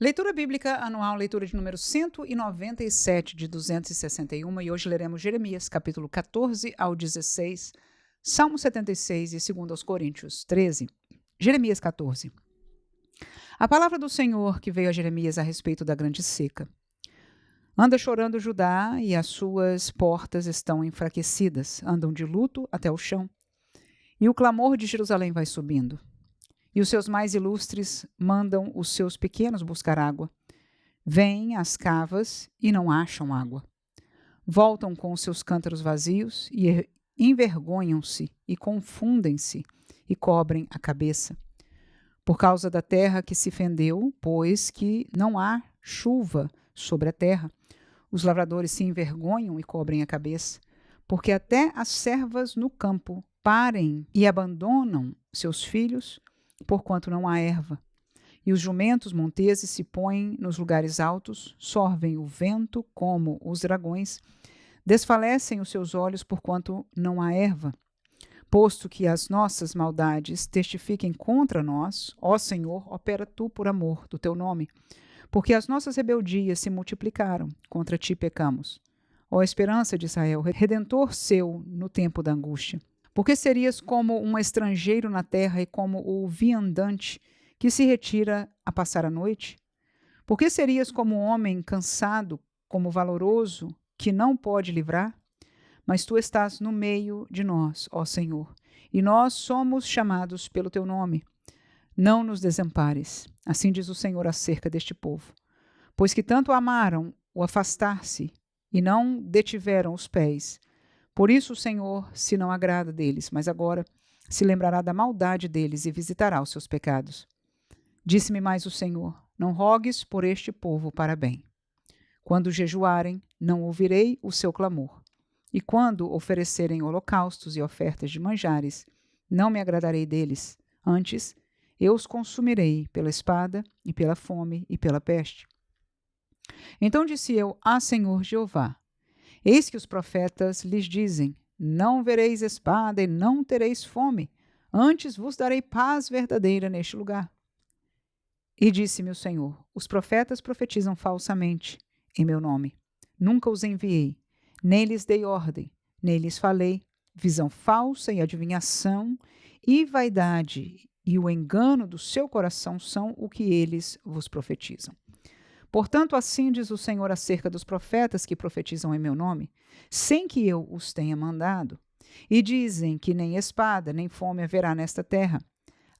Leitura Bíblica Anual, leitura de número 197 de 261, e hoje leremos Jeremias, capítulo 14 ao 16, Salmo 76 e 2 aos Coríntios 13. Jeremias 14. A palavra do Senhor que veio a Jeremias a respeito da grande seca. Anda chorando Judá, e as suas portas estão enfraquecidas, andam de luto até o chão. E o clamor de Jerusalém vai subindo. E os seus mais ilustres mandam os seus pequenos buscar água. Vêm às cavas e não acham água. Voltam com os seus cântaros vazios e envergonham-se e confundem-se e cobrem a cabeça. Por causa da terra que se fendeu, pois que não há chuva sobre a terra, os lavradores se envergonham e cobrem a cabeça, porque até as servas no campo parem e abandonam seus filhos, porquanto não há erva. E os jumentos monteses se põem nos lugares altos, sorvem o vento como os dragões, desfalecem os seus olhos, porquanto não há erva. Posto que as nossas maldades testifiquem contra nós, ó Senhor, opera tu por amor do teu nome, porque as nossas rebeldias se multiplicaram, contra ti pecamos. Ó esperança de Israel, redentor seu no tempo da angústia. Porque serias como um estrangeiro na terra e como o viandante que se retira a passar a noite? Porque serias como um homem cansado, como valoroso, que não pode livrar? Mas tu estás no meio de nós, ó Senhor, e nós somos chamados pelo teu nome. Não nos desampares, assim diz o Senhor acerca deste povo. Pois que tanto amaram o afastar-se e não detiveram os pés. Por isso o Senhor se não agrada deles, mas agora se lembrará da maldade deles e visitará os seus pecados. Disse-me mais o Senhor: não rogues por este povo para bem. Quando jejuarem, não ouvirei o seu clamor. E quando oferecerem holocaustos e ofertas de manjares, não me agradarei deles. Antes, eu os consumirei pela espada e pela fome e pela peste. Então disse eu: Senhor Jeová, eis que os profetas lhes dizem: não vereis espada e não tereis fome, antes vos darei paz verdadeira neste lugar. E disse-me o Senhor: os profetas profetizam falsamente em meu nome. Nunca os enviei, nem lhes dei ordem, nem lhes falei. Visão falsa e adivinhação e vaidade e o engano do seu coração são o que eles vos profetizam. Portanto, assim diz o Senhor acerca dos profetas que profetizam em meu nome, sem que eu os tenha mandado. E dizem que nem espada, nem fome haverá nesta terra.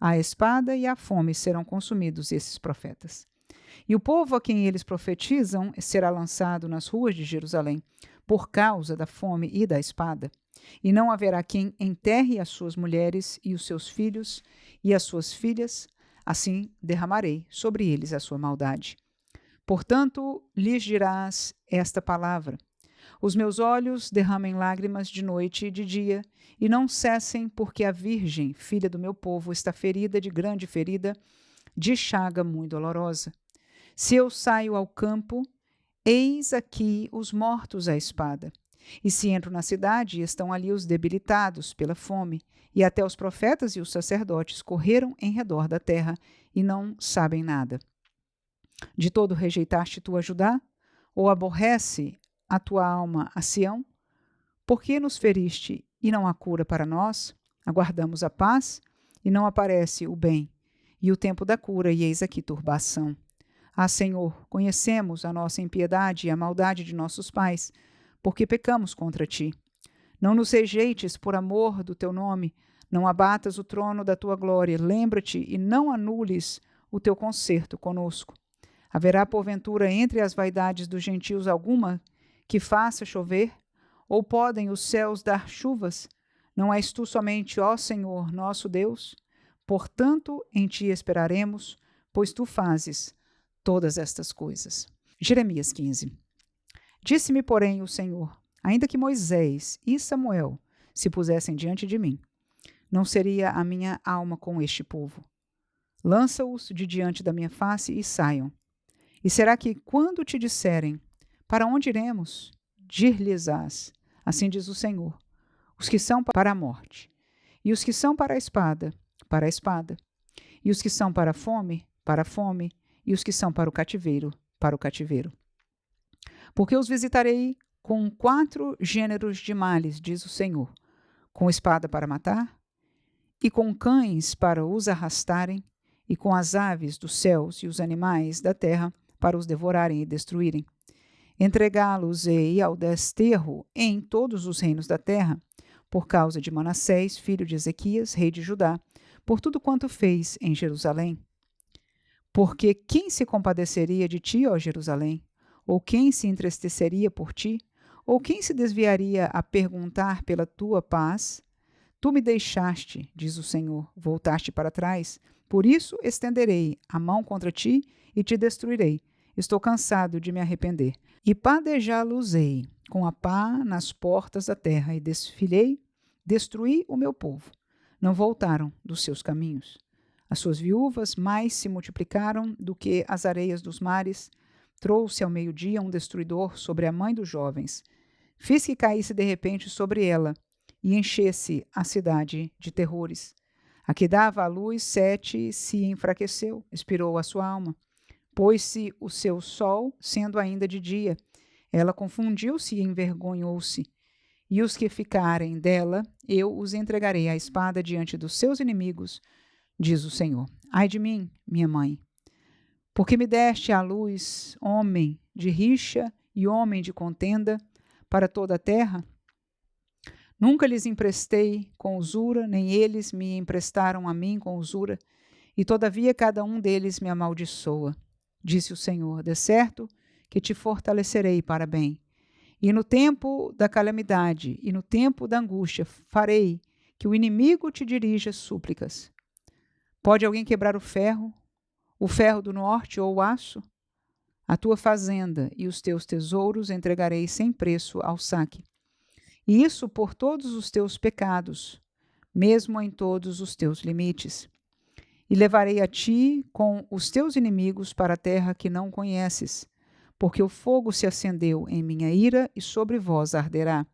A espada e a fome serão consumidos esses profetas. E o povo a quem eles profetizam será lançado nas ruas de Jerusalém, por causa da fome e da espada. E não haverá quem enterre as suas mulheres e os seus filhos e as suas filhas, assim derramarei sobre eles a sua maldade. Portanto, lhes dirás esta palavra: os meus olhos derramem lágrimas de noite e de dia, e não cessem, porque a virgem, filha do meu povo, está ferida de grande ferida, de chaga muito dolorosa. Se eu saio ao campo, eis aqui os mortos à espada. E se entro na cidade, estão ali os debilitados pela fome, e até os profetas e os sacerdotes correram em redor da terra e não sabem nada. De todo rejeitaste tu a Judá? Ou aborrece a tua alma a Sião? Por que nos feriste e não há cura para nós? Aguardamos a paz e não aparece o bem, e o tempo da cura, e eis aqui turbação. Senhor, conhecemos a nossa impiedade e a maldade de nossos pais, porque pecamos contra ti. Não nos rejeites por amor do teu nome, não abatas o trono da tua glória, lembra-te e não anules o teu concerto conosco. Haverá, porventura, entre as vaidades dos gentios alguma que faça chover? Ou podem os céus dar chuvas? Não és tu somente, ó Senhor, nosso Deus? Portanto, em ti esperaremos, pois tu fazes todas estas coisas. Jeremias 15. Disse-me, porém, o Senhor: ainda que Moisés e Samuel se pusessem diante de mim, não seria a minha alma com este povo. Lança-os de diante da minha face e saiam. E será que, quando te disserem: para onde iremos? Dir-lhes-ás: assim diz o Senhor: os que são para a morte, e os que são para a espada, e os que são para a fome, e os que são para o cativeiro, para o cativeiro. Porque os visitarei com 4 gêneros de males, diz o Senhor, com espada para matar, e com cães para os arrastarem, e com as aves dos céus e os animais da terra para os devorarem e destruírem. Entregá-los-ei ao desterro em todos os reinos da terra, por causa de Manassés, filho de Ezequias, rei de Judá, por tudo quanto fez em Jerusalém. Porque quem se compadeceria de ti, ó Jerusalém? Ou quem se entristeceria por ti? Ou quem se desviaria a perguntar pela tua paz? Tu me deixaste, diz o Senhor, voltaste para trás. Por isso estenderei a mão contra ti e te destruirei. Estou cansado de me arrepender. E padejá-los-ei com a pá nas portas da terra, e destruí o meu povo. Não voltaram dos seus caminhos. As suas viúvas mais se multiplicaram do que as areias dos mares. Trouxe ao meio-dia um destruidor sobre a mãe dos jovens. Fiz que caísse de repente sobre ela, e enchesse a cidade de terrores. A que dava à luz 7 se enfraqueceu, expirou a sua alma. Pôs-se o seu sol, sendo ainda de dia. Ela confundiu-se e envergonhou-se. E os que ficarem dela, eu os entregarei à espada diante dos seus inimigos, diz o Senhor. Ai de mim, minha mãe, porque me deste à luz homem de rixa e homem de contenda para toda a terra? Nunca lhes emprestei com usura, nem eles me emprestaram a mim com usura, e todavia cada um deles me amaldiçoa. Disse o Senhor: de certo que te fortalecerei para bem. E no tempo da calamidade e no tempo da angústia farei que o inimigo te dirija súplicas. Pode alguém quebrar o ferro do norte ou o aço? A tua fazenda e os teus tesouros entregarei sem preço ao saque. E isso por todos os teus pecados, mesmo em todos os teus limites. E levarei a ti com os teus inimigos para a terra que não conheces, porque o fogo se acendeu em minha ira e sobre vós arderá.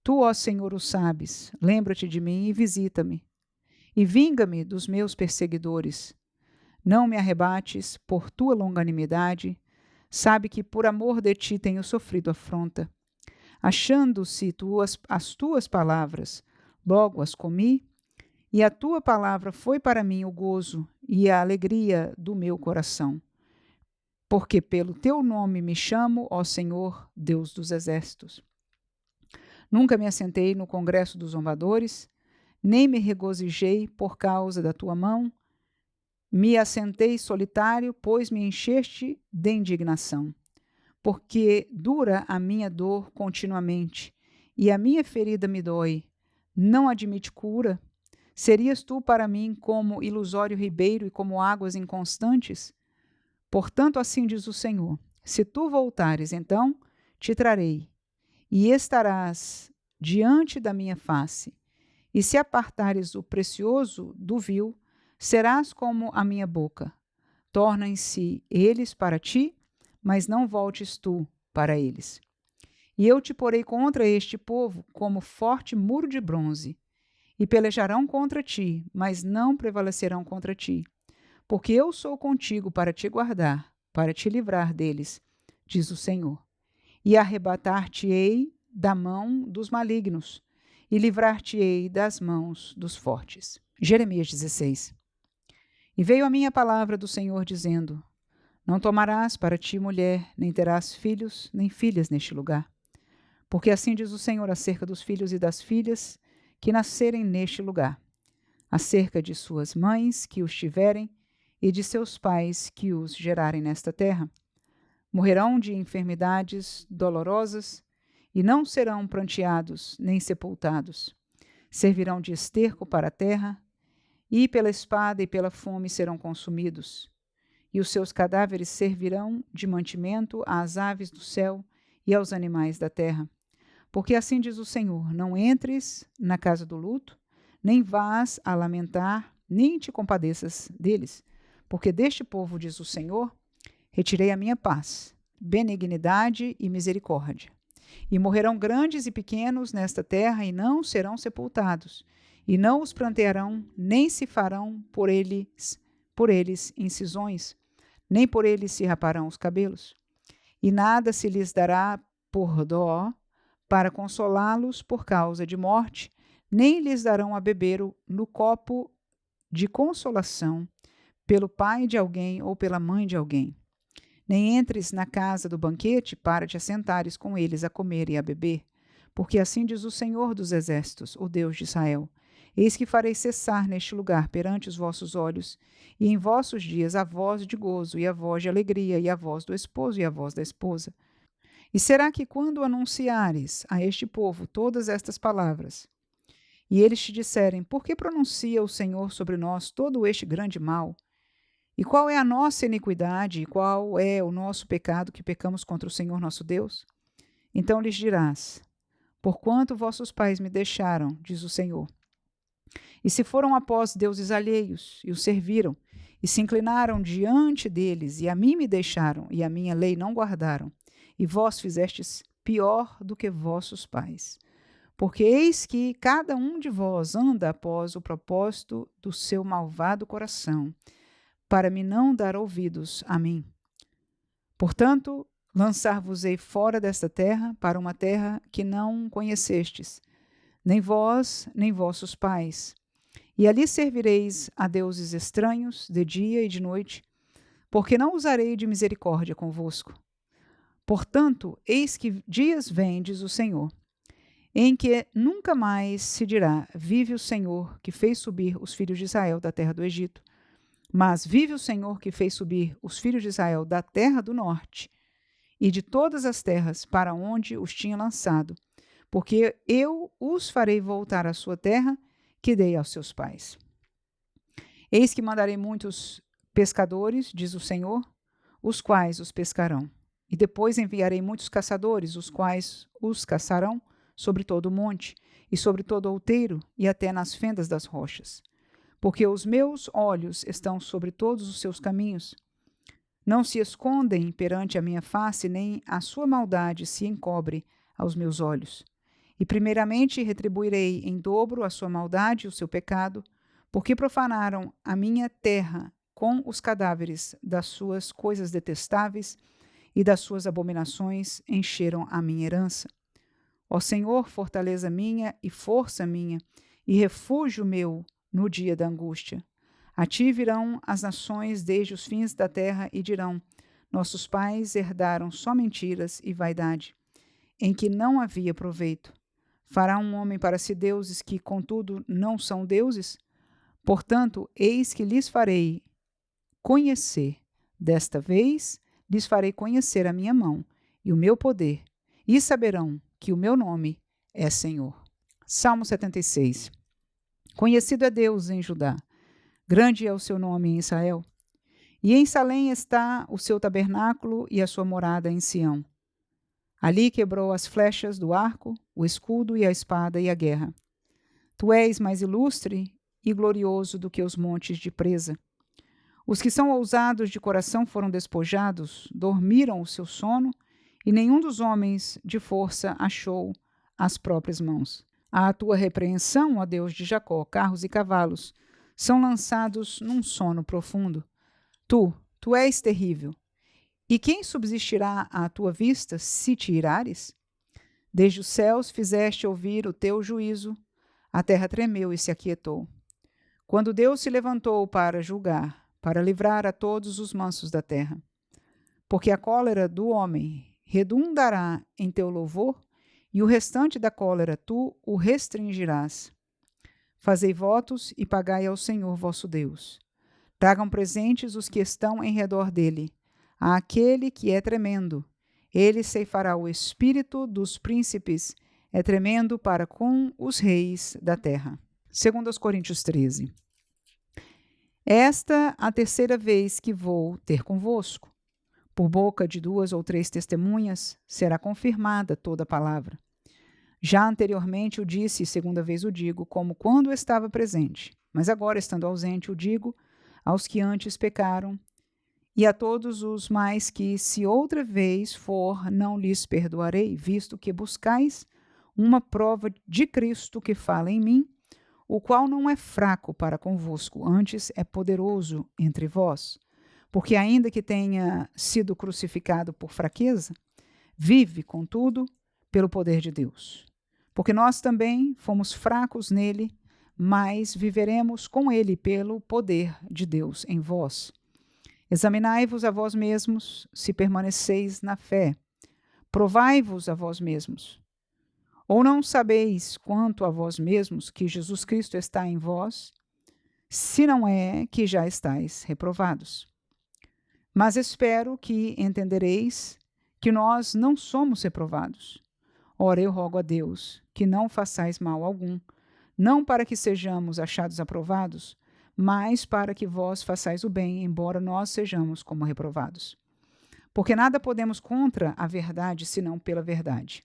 Tu, ó Senhor, o sabes, lembra-te de mim e visita-me. E vinga-me dos meus perseguidores. Não me arrebates por tua longanimidade, sabe que por amor de ti tenho sofrido afronta. Achando-se as tuas palavras, logo as comi, e a tua palavra foi para mim o gozo e a alegria do meu coração. Porque pelo teu nome me chamo, ó Senhor, Deus dos exércitos. Nunca me assentei no congresso dos zombadores, nem me regozijei por causa da tua mão. Me assentei solitário, pois me encheste de indignação. Porque dura a minha dor continuamente, e a minha ferida me dói. Não admite cura? Serias tu para mim como ilusório ribeiro e como águas inconstantes? Portanto, assim diz o Senhor: se tu voltares, então te trarei, e estarás diante da minha face. E se apartares o precioso do vil, serás como a minha boca. Tornem-se eles para ti, mas não voltes tu para eles. E eu te porei contra este povo como forte muro de bronze, e pelejarão contra ti, mas não prevalecerão contra ti. Porque eu sou contigo para te guardar, para te livrar deles, diz o Senhor. E arrebatar-te-ei da mão dos malignos, e livrar-te-ei das mãos dos fortes. Jeremias 16. E veio a mim a palavra do Senhor, dizendo: não tomarás para ti mulher, nem terás filhos, nem filhas neste lugar. Porque assim diz o Senhor acerca dos filhos e das filhas que nascerem neste lugar, acerca de suas mães que os tiverem, e de seus pais que os gerarem nesta terra. Morrerão de enfermidades dolorosas, e não serão pranteados nem sepultados. Servirão de esterco para a terra, e pela espada e pela fome serão consumidos. E os seus cadáveres servirão de mantimento às aves do céu e aos animais da terra. Porque assim diz o Senhor: não entres na casa do luto, nem vás a lamentar, nem te compadeças deles. Porque deste povo, diz o Senhor, retirei a minha paz, benignidade e misericórdia. E morrerão grandes e pequenos nesta terra, e não serão sepultados, e não os prantearão, nem se farão por eles incisões. nem por eles se raparão os cabelos. E nada se lhes dará por dó para consolá-los por causa de morte, nem lhes darão a beber no copo de consolação pelo pai de alguém ou pela mãe de alguém. Nem entres na casa do banquete para te assentares com eles a comer e a beber, porque assim diz o Senhor dos Exércitos, o Deus de Israel: eis que farei cessar neste lugar perante os vossos olhos, e em vossos dias a voz de gozo, e a voz de alegria, e a voz do esposo, e a voz da esposa. E será que quando anunciares a este povo todas estas palavras, e eles te disserem: por que pronuncia o Senhor sobre nós todo este grande mal? E qual é a nossa iniquidade, e qual é o nosso pecado que pecamos contra o Senhor nosso Deus? Então lhes dirás: porquanto vossos pais me deixaram, diz o Senhor, e se foram após deuses alheios, e os serviram, e se inclinaram diante deles, e a mim me deixaram, e a minha lei não guardaram, e vós fizestes pior do que vossos pais. Porque eis que cada um de vós anda após o propósito do seu malvado coração, para me não dar ouvidos a mim. Portanto, lançar-vos-ei fora desta terra, para uma terra que não conhecestes, nem vós, nem vossos pais. E ali servireis a deuses estranhos, de dia e de noite, porque não usarei de misericórdia convosco. Portanto, eis que dias vêm, diz o Senhor, em que nunca mais se dirá: vive o Senhor, que fez subir os filhos de Israel da terra do Egito. Mas vive o Senhor, que fez subir os filhos de Israel da terra do norte e de todas as terras para onde os tinha lançado, porque eu os farei voltar à sua terra, que dei aos seus pais. Eis que mandarei muitos pescadores, diz o Senhor, os quais os pescarão. E depois enviarei muitos caçadores, os quais os caçarão sobre todo o monte, e sobre todo o outeiro, e até nas fendas das rochas. Porque os meus olhos estão sobre todos os seus caminhos. Não se escondem perante a minha face, nem a sua maldade se encobre aos meus olhos. E primeiramente retribuirei em dobro a sua maldade e o seu pecado, porque profanaram a minha terra com os cadáveres das suas coisas detestáveis, e das suas abominações encheram a minha herança. Ó Senhor, fortaleza minha e força minha, e refúgio meu no dia da angústia. A ti virão as nações desde os fins da terra e dirão: nossos pais herdaram só mentiras e vaidade, em que não havia proveito. Fará um homem para si deuses que, contudo, não são deuses? Portanto, eis que lhes farei conhecer, desta vez lhes farei conhecer a minha mão e o meu poder, e saberão que o meu nome é Senhor. Salmo 76. Conhecido é Deus em Judá, grande é o seu nome em Israel. E em Salém está o seu tabernáculo e a sua morada em Sião. Ali quebrou as flechas do arco, o escudo e a espada e a guerra. Tu és mais ilustre e glorioso do que os montes de presa. Os que são ousados de coração foram despojados, dormiram o seu sono, e nenhum dos homens de força achou as próprias mãos. À tua repreensão, ó Deus de Jacó, carros e cavalos são lançados num sono profundo. Tu és terrível. E quem subsistirá à tua vista se te irares? Desde os céus fizeste ouvir o teu juízo, a terra tremeu e se aquietou. Quando Deus se levantou para julgar, para livrar a todos os mansos da terra. Porque a cólera do homem redundará em teu louvor, e o restante da cólera tu o restringirás. Fazei votos e pagai ao Senhor vosso Deus. Tragam presentes os que estão em redor dele, àquele que é tremendo. Ele ceifará o espírito dos príncipes, é tremendo para com os reis da terra. 2 Coríntios 13. Esta a terceira vez que vou ter convosco. Por boca de 2 ou 3 testemunhas será confirmada toda a palavra. Já anteriormente o disse, e segunda vez o digo, como quando estava presente. Mas agora, estando ausente, o digo aos que antes pecaram, e a todos os mais que, se outra vez for, não lhes perdoarei, visto que buscais uma prova de Cristo que fala em mim, o qual não é fraco para convosco, antes é poderoso entre vós. porque ainda que tenha sido crucificado por fraqueza, vive, contudo, pelo poder de Deus. Porque nós também fomos fracos nele, mas viveremos com ele pelo poder de Deus em vós. Examinai-vos a vós mesmos, se permaneceis na fé. Provai-vos a vós mesmos. Ou não sabeis quanto a vós mesmos que Jesus Cristo está em vós, se não é que já estáis reprovados? Mas espero que entendereis que nós não somos reprovados. Ora, eu rogo a Deus que não façais mal algum, não para que sejamos achados aprovados, mas para que vós façais o bem, embora nós sejamos como reprovados. Porque nada podemos contra a verdade, senão pela verdade.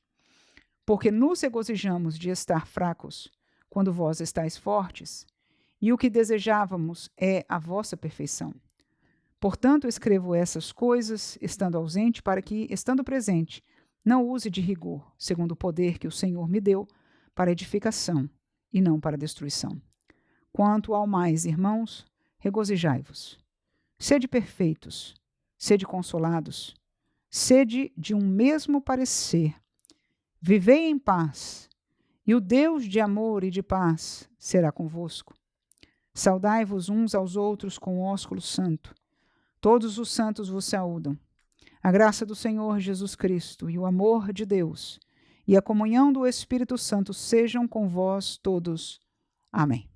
Porque nos regozijamos de estar fracos, quando vós estáis fortes, e o que desejávamos é a vossa perfeição. Portanto, escrevo essas coisas, estando ausente, para que, estando presente, não use de rigor, segundo o poder que o Senhor me deu, para edificação e não para destruição. Quanto ao mais, irmãos, regozijai-vos. Sede perfeitos, sede consolados, sede de um mesmo parecer. Vivei em paz, e o Deus de amor e de paz será convosco. Saudai-vos uns aos outros com ósculo santo. Todos os santos vos saúdam. A graça do Senhor Jesus Cristo e o amor de Deus e a comunhão do Espírito Santo sejam com vós todos. Amém.